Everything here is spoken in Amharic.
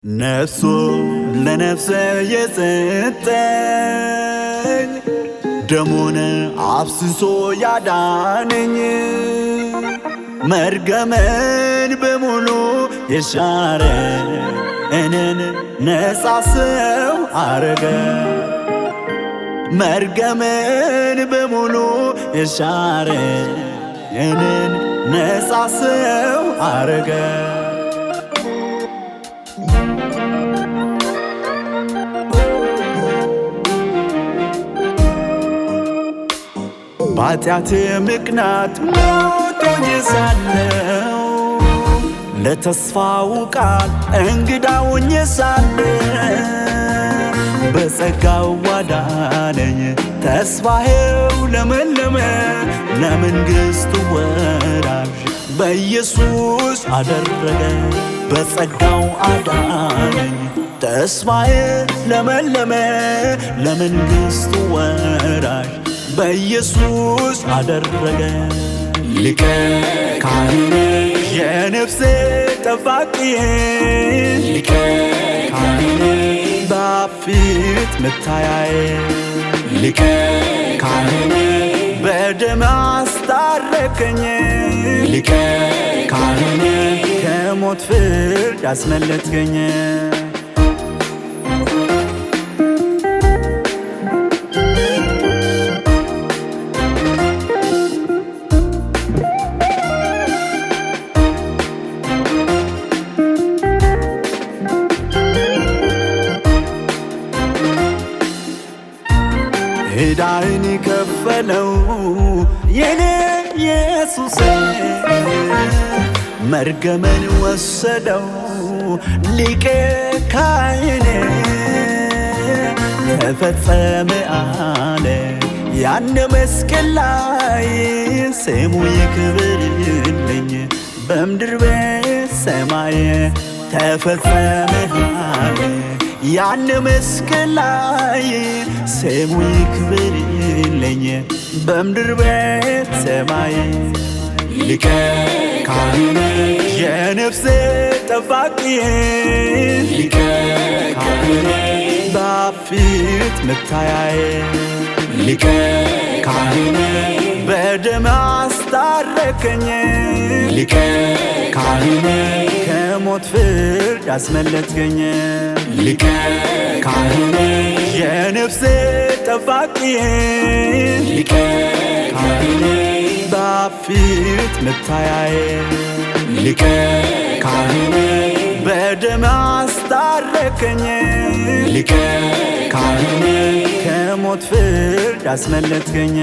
نفسو لنفسه يزتن دمون عبسسو يادانني مرقمن بمولو يشاره انن نساسو عرقه مرقمن بمولو يشاره انن نساسو عرقه ባጢአቴ ምክንያት ሞቶኝ ሳለው ለተስፋው ቃል እንግዳውኝ ሳለው በጸጋው ዋዳነኝ ተስፋዬው ለመለመ ለመንግሥቱ ወራሽ በኢየሱስ አደረገ በጸጋው አዳነኝ ተስፋዬ ለመለመ ለመንግሥቱ ወራሽ በኢየሱስ አደረገ ሊቀ ካህኔ የነፍሴ ጠባቂ ሊቀ ካህኔ በፊት መታያዬ ሊቀ ካህኔ በደም አስታረቀኝ ሊቀ ካህኔ ከሞት ፍርድ አስመለጥከኝ ዕዳዬን ከፈለው የኔ ኢየሱስ መርገሜን ወሰደው ሊቀ ካህኔ ተፈጸመ አለ ያን መስቀል ላይ ስሙ ይክበርልኝ በምድር በሰማይ ተፈጸመ አለ ያን መስቀል ላይ ስሙ ይክበርልኝ በምድር በሰማይ ሊቀ ካህኔ የነፍሴ ጠባቂ ሊቀ ካህኔ በፊት መታያዬ ሊቀ ካህኔ በደም አስታረቀኝ ሊቀ ካህኔ ከሞት ፍርድ አስመለጥከኝ ሊቀ ካህኔ የነፍሴ ጠባቂ ሊቀ ካህኔ በፊት መታያዬ ሊቀ ካህኔ በደም አስታረቀኝ ሊቀ ካህኔ ከሞት ፍርድ አስመለጥከኝ